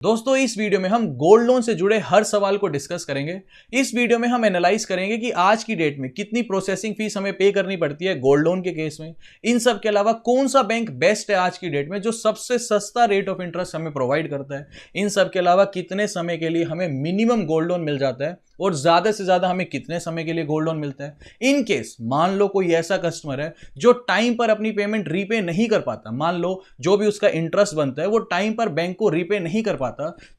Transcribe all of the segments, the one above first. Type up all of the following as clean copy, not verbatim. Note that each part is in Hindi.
दोस्तों इस वीडियो में हम गोल्ड लोन से जुड़े हर सवाल को डिस्कस करेंगे। इस वीडियो में हम एनालाइज करेंगे कि आज की डेट में कितनी प्रोसेसिंग फीस हमें पे करनी पड़ती है गोल्ड लोन के केस में। इन सब के अलावा कौन सा बैंक बेस्ट है आज की डेट में जो सबसे सस्ता रेट ऑफ इंटरेस्ट हमें प्रोवाइड करता है। इन सब के अलावा कितने समय के लिए हमें मिनिमम गोल्ड लोन मिल जाता है और ज्यादा से ज्यादा हमें कितने समय के लिए गोल्ड लोन मिलता है। इन केस मान लो कोई ऐसा कस्टमर है जो टाइम पर अपनी पेमेंट रीपे नहीं कर पाता, मान लो जो भी उसका इंटरेस्ट बनता है वो टाइम पर बैंक को रीपे नहीं कर पाता,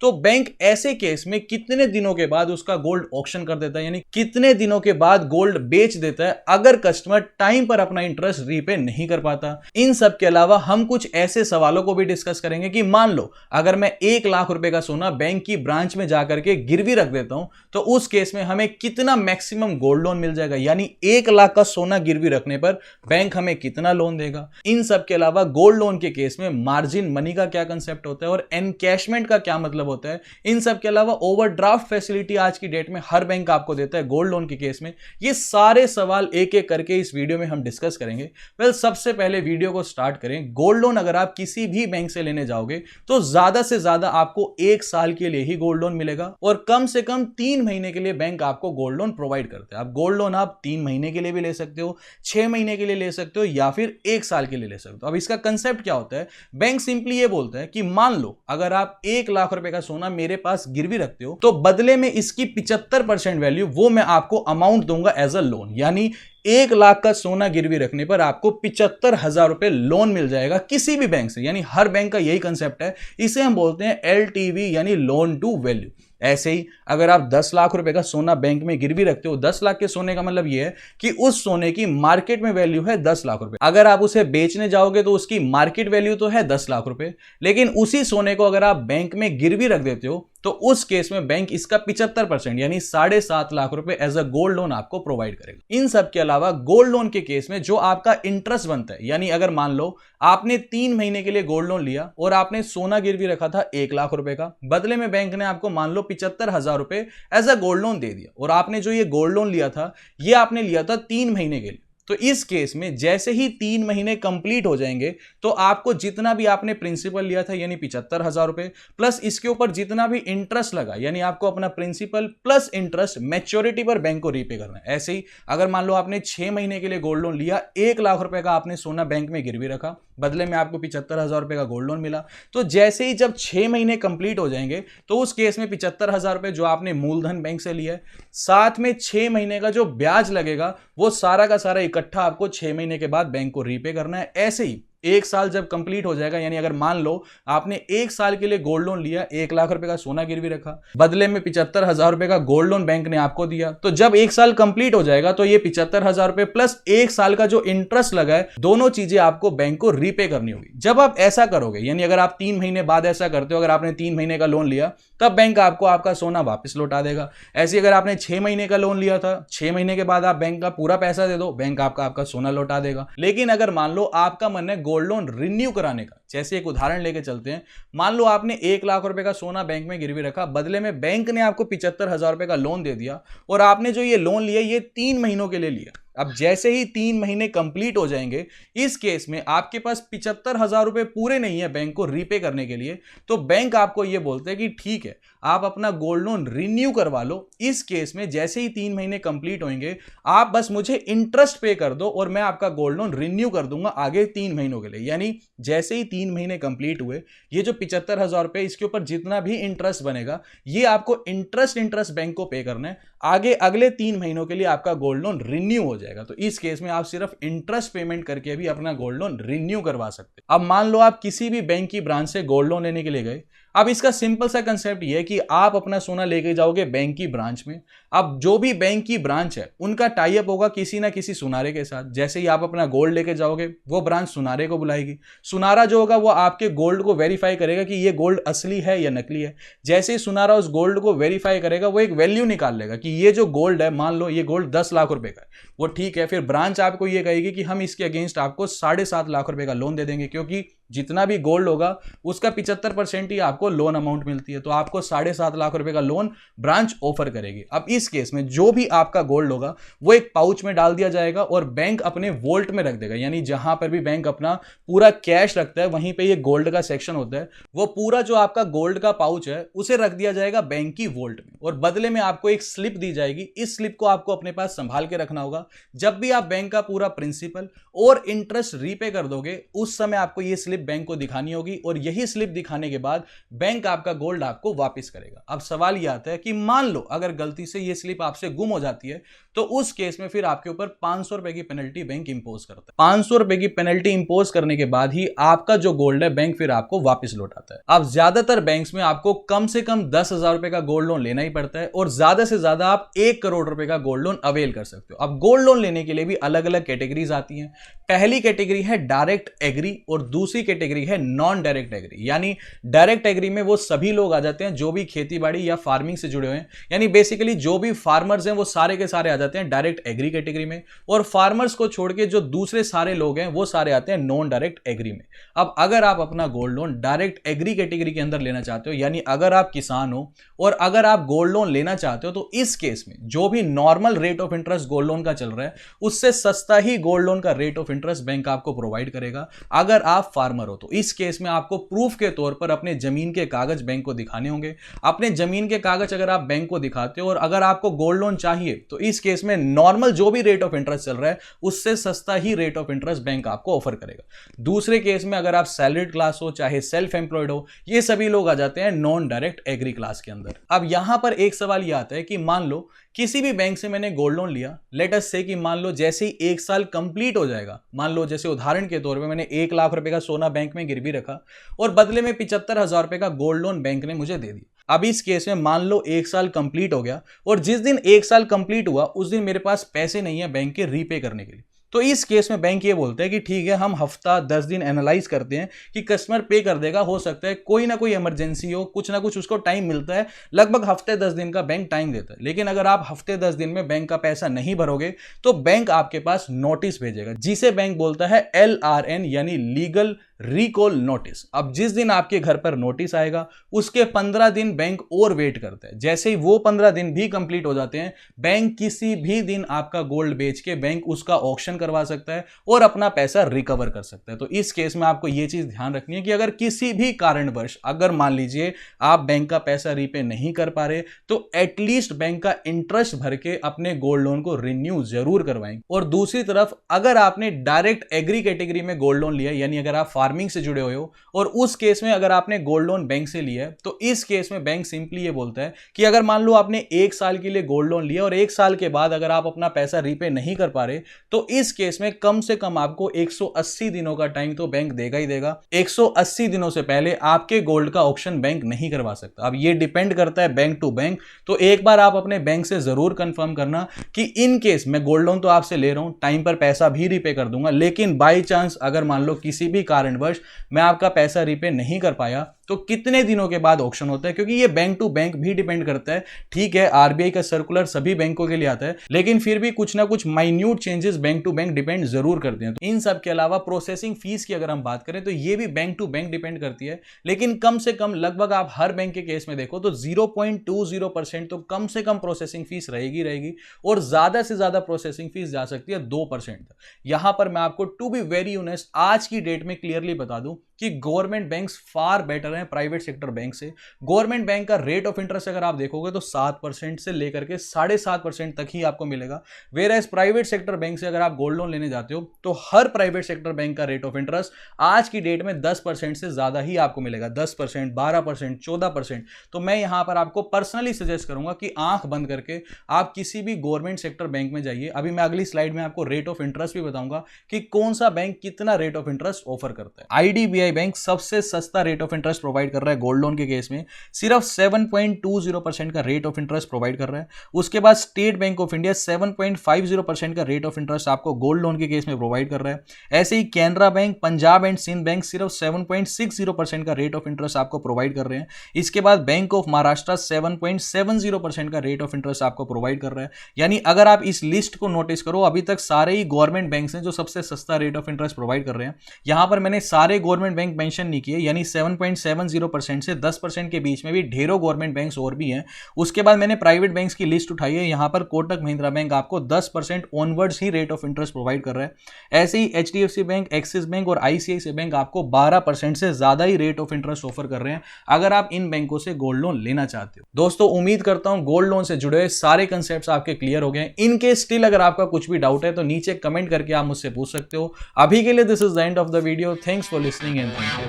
तो बैंक ऐसे केस में कितने दिनों के बाद उसका गोल्ड ऑक्शन कर देता है, यानी कितने दिनों के बाद गोल्ड बेच देता है अगर कस्टमर टाइम पर अपना इंटरेस्ट रीपे नहीं कर पाता। इन सब के अलावा हम कुछ ऐसे सवालों को भी डिस्कस करेंगे कि मान लो अगर मैं 1 लाख रुपए का सोना बैंक की ब्रांच में जाकर के गिरवी रख देता हूं तो उस केस में हमें कितना मैक्सिमम गोल्ड लोन मिल जाएगा, यानी 1 लाख का सोना गिरवी रखने पर बैंक हमें कितना लोन देगा। इन सब के अलावा गोल्ड लोन के केस में मार्जिन मनी का क्या कंसेप्ट होता है और एनकैशमेंट का क्या मतलब होता है। इन सब के अलावा ओवरड्राफ्ट फैसिलिटी आज की डेट में हर बैंक आपको देता है गोल्ड लोन के केस में। ये सारे सवाल एक एक करके इस वीडियो में हम डिस्कस करेंगे। सबसे पहले वीडियो को स्टार्ट करें। गोल्ड लोन अगर आप किसी भी बैंक से लेने जाओगे तो ज्यादा से ज्यादा आपको 1 साल के लिए ही गोल्ड लोन मिलेगा और कम से कम 3 महीने के लिए बैंक आपको गोल्ड लोन प्रोवाइड करते हैं। आप गोल्ड लोन आप 3 महीने के लिए भी ले सकते हो, 6 महीने के लिए ले सकते हो या फिर 1 साल के लिए ले सकते हो। अब इसका कंसेप्ट क्या होता है, बैंक सिंपली ये बोलता है कि मान लो अगर आप 1 लाख रुपए का सोना मेरे पास गिरवी रखते हो तो बदले में इसकी 75% वैल्यू वो मैं आपको अमाउंट दूंगा एज अ लोन, यानी 1 लाख का सोना गिरवी रखने पर आपको 75,000 रुपए लोन मिल जाएगा किसी भी बैंक से, यानी हर बैंक का यही कंसेप्ट है। इसे हम बोलते हैं LTV यानी लोन टू वैल्यू। ऐसे ही अगर आप 10 लाख रुपए का सोना बैंक में गिरवी रखते हो, 10 लाख के सोने का मतलब यह है कि उस सोने की मार्केट में वैल्यू है 10 लाख रुपए। अगर आप उसे बेचने जाओगे तो उसकी मार्केट वैल्यू तो है 10 लाख रुपए, लेकिन उसी सोने को अगर आप बैंक में गिरवी रख देते हो तो उस केस में बैंक इसका 75% यानी 7.5 लाख रुपए एज अ गोल्ड लोन आपको प्रोवाइड करेगा। इन सब के अलावा गोल्ड लोन के केस में जो आपका इंटरेस्ट बनता है, यानी अगर मान लो आपने 3 महीने के लिए गोल्ड लोन लिया और आपने सोना गिरवी रखा था 1 लाख रुपए का, बदले में बैंक ने आपको मान लो 75,000 रुपए एज अ गोल्ड लोन दे दिया और आपने जो ये गोल्ड लोन लिया था ये आपने लिया था 3 महीने के लिए। तो इस केस में जैसे ही 3 महीने कंप्लीट हो जाएंगे तो आपको जितना भी आपने प्रिंसिपल लिया था यानी 75,000 रुपए प्लस इसके ऊपर जितना भी इंटरेस्ट लगा, यानी आपको अपना प्रिंसिपल प्लस इंटरेस्ट मैच्योरिटी पर बैंक को रीपे करना है। ऐसे ही अगर मान लो आपने 6 महीने के लिए गोल्ड लोन लिया, 1 लाख रुपए का आपने सोना बैंक में गिरवी रखा, बदले में आपको 75,000 रुपए का गोल्ड लोन मिला, तो जैसे ही जब 6 महीने कंप्लीट हो जाएंगे तो उस केस में 75,000 रुपए जो आपने मूलधन बैंक से लिया है, साथ में 6 महीने का जो ब्याज लगेगा वो सारा का सारा इकट्ठा आपको 6 महीने के बाद बैंक को रीपे करना है। ऐसे ही 1 साल जब कंप्लीट हो जाएगा, यानी अगर मान लो आपने 1 साल के लिए गोल्ड लोन लिया, 1 लाख रुपए का सोना गिरवी रखा, बदले में 75,000 रुपए का गोल्ड लोन बैंक ने आपको दिया, तो जब 1 साल कंप्लीट हो जाएगा तो ये 75,000 रुपए प्लस 1 साल का जो इंटरेस्ट लगा है, दोनों चीजें आपको बैंक को रीपे करनी होगी। जब आप ऐसा करोगे, यानी अगर आप 3 महीने बाद ऐसा करते हो, अगर आपने 3 महीने का लोन लिया तब बैंक आपको आपका सोना वापस लौटा देगा। ऐसे अगर आपने 6 महीने का लोन लिया था, 6 महीने के बाद आप बैंक का पूरा पैसा दे दो, बैंक आपका सोना लौटा देगा। लेकिन अगर मान लो आपका मन है गोल्ड लोन रिन्यू कराने का, जैसे एक उदाहरण लेके चलते हैं, मान लो आपने 1 लाख रुपए का सोना बैंक में गिरवी रखा, बदले में बैंक ने आपको 75,000 रुपए का लोन दे दिया और आपने जो ये लोन लिया ये 3 महीनों के लिए लिया। अब जैसे ही 3 महीने कंप्लीट हो जाएंगे, इस केस में आपके पास 75,000 रुपए पूरे नहीं है बैंक को रीपे करने के लिए, तो बैंक आपको यह बोलते हैं कि ठीक है आप अपना गोल्ड लोन रिन्यू करवा लो। इस केस में जैसे ही 3 महीने कंप्लीट होंगे आप बस मुझे इंटरेस्ट पे कर दो और मैं आपका गोल्ड लोन रिन्यू कर दूंगा आगे 3 महीनों के लिए। यानी जैसे ही 3 महीने कंप्लीट हुए, ये जो 75,000 रुपए इसके ऊपर जितना भी इंटरेस्ट बनेगा ये आपको इंटरेस्ट बैंक को पे करना है। आगे अगले 3 महीनों के लिए आपका गोल्ड लोन रिन्यू हो जाएगा। तो इस केस में आप सिर्फ इंटरेस्ट पेमेंट करके भी अपना गोल्ड लोन रिन्यू करवा सकते हैं। अब मान लो आप किसी भी बैंक की ब्रांच से गोल्ड लोन लेने के लिए गए। अब इसका सिंपल सा कंसेप्ट ये है कि आप अपना सोना लेके जाओगे बैंक की ब्रांच में। अब जो भी बैंक की ब्रांच है उनका टाई अप होगा किसी ना किसी सुनारे के साथ। जैसे ही आप अपना गोल्ड लेके जाओगे वो ब्रांच सुनारे को बुलाएगी। सुनारा जो होगा वो आपके गोल्ड को वेरीफाई करेगा कि ये गोल्ड असली है या नकली है। जैसे ही सुनारा उस गोल्ड को वेरीफाई करेगा वो एक वैल्यू निकाल लेगा कि ये जो गोल्ड है, मान लो ये गोल्ड 10 लाख रुपए का है, वो ठीक है। फिर ब्रांच आपको ये कहेगी कि हम इसके अगेंस्ट आपको 7.5 लाख रुपए का लोन दे देंगे, क्योंकि जितना भी गोल्ड होगा उसका 75% ही आपको लोन अमाउंट मिलती है। तो आपको 7.5 लाख रुपए का लोन ब्रांच ऑफर करेगी। अब इस केस में जो भी आपका गोल्ड होगा वो एक पाउच में डाल दिया जाएगा और बैंक अपने वॉल्ट में रख देगा, यानी जहां पर भी बैंक अपना पूरा कैश रखता है वहीं पे ये गोल्ड का सेक्शन होता है, वो पूरा जो आपका गोल्ड का पाउच है उसे रख दिया जाएगा बैंक की वॉल्ट में और बदले में आपको एक स्लिप दी जाएगी। इस स्लिप को आपको अपने पास संभाल के रखना होगा। जब भी आप बैंक का पूरा प्रिंसिपल और इंटरेस्ट रीपे कर दोगे उस समय आपको यह स्लिप बैंक को दिखानी होगी और यही स्लिप दिखाने के बाद बैंक आपका गोल्ड आपको वापस करेगा। अब सवाल यह आता है कि मान लो अगर गलती से यह स्लिप आपसे गुम हो जाती है तो उस केस में फिर आपके ऊपर 500 रुपए की पेनल्टी बैंक इंपोज करता है। 500 रुपए की पेनल्टी इंपोज करने के बाद ही आपका जो गोल्ड है बैंक फिर आपको वापस लौटाता है। अब ज्यादातर बैंक्स में आपको कम से कम 10,000 रुपए का गोल्ड लोन लेना ही पड़ता है और ज्यादा से ज्यादा आप 1 करोड़ रुपए का गोल्ड लोन अवेल कर सकते हो। अब गोल्ड लोन लेने के लिए भी अलग अलग कैटेगरीज आती हैं। पहली कैटेगरी है डायरेक्ट एग्री और दूसरी कैटेगरी है नॉन डायरेक्ट एग्री। यानी डायरेक्ट एग्री में वो सभी लोग आ जाते हैं जो भी खेती बाड़ी या फार्मिंग से जुड़े हुए हैं, यानी बेसिकली जो भी फार्मर्स हैं वो सारे के सारे आ जाते हैं डायरेक्ट एग्री कैटेगरी में और फार्मर्स को छोड़ के जो दूसरे सारे लोग हैं वो सारे आते हैं नॉन डायरेक्ट एग्री में। अब अगर आप अपना gold loan direct agri category के अंदर लेना चाहते हो, यानी अगर आप किसान हो और अगर आप गोल्ड लोन लेना चाहते हो, तो इस केस में जो भी normal rate of interest gold loan का चल रहा है उससे सस्ता ही गोल्ड लोन का रेट ऑफ इंटरेस्ट बैंक आपको प्रोवाइड करेगा। अगर आप फार्मर हो तो इस केस में आपको प्रूफ के तौर पर अपने जमीन के कागज बैंक को दिखाने होंगे। अपने जमीन के कागज अगर आप बैंक को दिखाते हो और अगर आपको गोल्ड लोन चाहिए तो इस केस में नॉर्मल जो भी रेट ऑफ इंटरेस्ट चल रहा है उससे सस्ता ही रेट ऑफ इंटरेस्ट बैंक आपको ऑफर करेगा। दूसरे केस में अगर आप सैलरीड क्लास हो चाहे सेल्फ एम्प्लॉयड हो, ये सभी लोग आ जाते हैं नॉन डायरेक्ट एग्री क्लास के अंदर। अब यहां पर एक सवाल यह आता है कि मान लो किसी भी बैंक से मैंने गोल्ड लोन लिया, लेट अस से कि मान लो जैसे ही 1 साल कंप्लीट हो जाएगा, मान लो जैसे उदाहरण के तौर पे मैंने 1 लाख रुपए का सोना बैंक में गिरवी रखा और बदले में 75,000 रुपए का गोल्ड लोन बैंक ने मुझे दे दिया। अब इस केस में मान लो 1 साल कंप्लीट हो गया और जिस दिन 1 साल कंप्लीट हुआ उस दिन मेरे पास पैसे नहीं है बैंक के रीपे करने के लिए। तो इस केस में बैंक ये बोलते हैं कि ठीक है, हम हफ्ता 10 दिन एनालाइज करते हैं कि कस्टमर पे कर देगा, हो सकता है कोई ना कोई इमरजेंसी हो, कुछ ना कुछ उसको टाइम मिलता है, लगभग हफ्ते 10 दिन का बैंक टाइम देता है। लेकिन अगर आप हफ्ते 10 दिन में बैंक का पैसा नहीं भरोगे तो बैंक आपके पास नोटिस भेजेगा जिसे बैंक बोलता है LRN यानी लीगल रिकॉल नोटिस। अब जिस दिन आपके घर पर नोटिस आएगा उसके 15 दिन बैंक और वेट करता है। जैसे ही वो 15 दिन भी कंप्लीट हो जाते हैं, बैंक किसी भी दिन आपका गोल्ड बेच के बैंक उसका ऑक्शन करवा सकता है और अपना पैसा रिकवर कर सकता है। तो इस केस में आपको यह चीज ध्यान रखनी है कि अगर किसी भी कारणवश अगर मान लीजिए आप बैंक का पैसा रीपे नहीं कर पा रहे तो एटलीस्ट बैंक का इंटरेस्ट भर के अपने गोल्ड लोन को रिन्यू जरूर करवाएंगे। और दूसरी तरफ अगर आपने डायरेक्ट एग्री कैटेगरी में गोल्ड लोन लिया, यानी अगर आप फार्मिंग से जुड़े हुए हो और उस केस में अगर आपने गोल्ड लोन बैंक से लिया है, तो इस केस में बैंक सिंपली ये बोलता है कि अगर मान लो आपने 1 साल के लिए गोल्ड लोन लिया और 1 साल के बाद अगर आप अपना पैसा रीपे नहीं कर पा रहे तो इस केस में कम से कम आपको 180 दिनों का टाइम तो बैंक देगा ही देगा। 180 दिनों से पहले आपके गोल्ड का ऑक्शन बैंक नहीं करवा सकता। अब ये डिपेंड करता है बैंक टू बैंक, तो एक बार आप अपने बैंक से जरूर कंफर्म करना कि इन केस मैं गोल्ड लोन तो आपसे ले रहा हूं, टाइम पर पैसा भी रीपे कर दूंगा, लेकिन बाई चांस अगर मान लो किसी भी कारणवश मैं आपका पैसा रीपे नहीं कर पाया तो कितने दिनों के बाद ऑक्शन होता है, क्योंकि ये बैंक टू बैंक भी डिपेंड करता है। ठीक है, आरबीआई का सर्कुलर सभी बैंकों के लिए आता है, लेकिन फिर भी कुछ ना कुछ minute changes bank to bank depend जरूर करते हैं। तो इन सब के अलावा प्रोसेसिंग फीस की अगर हम बात करें तो ये भी बैंक टू बैंक डिपेंड करती है, लेकिन कम से कम लगभग आप हर बैंक के केस में देखो तो 0.20% तो कम से कम प्रोसेसिंग फीस रहेगी और ज्यादा से ज्यादा प्रोसेसिंग फीस जा सकती है 2%। यहां पर मैं आपको टू बी वेरी ऑनेस्ट आज की डेट में क्लियरली बता दूं कि गवर्नमेंट बैंक्स फार बेटर हैं प्राइवेट सेक्टर बैंक से। गवर्नमेंट बैंक का रेट ऑफ इंटरेस्ट अगर आप देखोगे तो 7% से लेकर के 7.5% तक ही आपको मिलेगा। Whereas private sector bank से अगर आप गोल्ड लोन लेने जाते हो तो हर प्राइवेट सेक्टर बैंक का रेट ऑफ इंटरेस्ट आज की डेट में 10% से ज्यादा ही आपको मिलेगा, 10%, 12%, 14%। तो मैं यहां पर आपको पर्सनली सजेस्ट करूंगा कि आंख बंद करके आप किसी भी गवर्नमेंट सेक्टर बैंक में जाइए। अभी मैं अगली स्लाइड में आपको रेट ऑफ इंटरेस्ट भी बताऊंगा कि कौन सा बैंक कितना रेट ऑफ इंटरेस्ट ऑफर करता है। आईडीबीआई बैंक सबसे सस्ता रेट ऑफ इंटरेस्ट प्रोवाइड कर रहा है गोल्ड लोन के केस में, सिर्फ 7.20% का रेट ऑफ इंटरेस्ट प्रोवाइड कर रहा है। उसके बाद स्टेट बैंक ऑफ इंडिया 7.50% का रेट ऑफ इंटरेस्ट आपको गोल्ड लोन के केस में प्रोवाइड कर रहा है। ऐसे ही Canara bank, Punjab and Sindh bank सिर्फ 7.60% का रेट ऑफ इंटरेस्ट आपको प्रोवाइड कर रहे हैं। इसके बाद बैंक ऑफ महाराष्ट्र 7.70% का रेट ऑफ इंटरेस्ट आपको प्रोवाइड कर रहा है। यानी अगर आप इस लिस्ट को नोटिस करो, अभी तक सारे ही गवर्नमेंट बैंक हैं जो सबसे सस्ता रेट ऑफ इंटरेस्ट प्रोवाइड कर रहे हैं। यहां पर मैंने सारे गवर्नमेंट बैंक मेंशन नहीं किए, यानी 7.70% से 10% के बीच में भी ढेरों गवर्नमेंट बैंक्स और भी हैं। उसके बाद मैंने प्राइवेट बैंक्स की लिस्ट उठाई है, यहाँ पर कोटक महिंद्रा बैंक आपको 10% onwards he rate of interest provide कर रहा है। ऐसे ही HDFC बैंक, एक्सिस बैंक और ICICI बैंक आपको 12% से ज्यादा ही रेट ऑफ इंटरेस्ट ऑफर कर रहे हैं अगर आप इन बैंकों से गोल्ड लोन लेना चाहते हो। दोस्तों उम्मीद करता हूं गोल्ड लोन से जुड़े हुए सारे कंसेप्ट्स आपके क्लियर हो गए। इनके स्टिल अगर आपका कुछ भी डाउट है तो नीचे कमेंट करके आप मुझसे पूछ सकते हो। अभी के लिए this is the end of the video. Thanks for listening and thank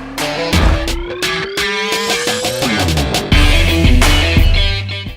you.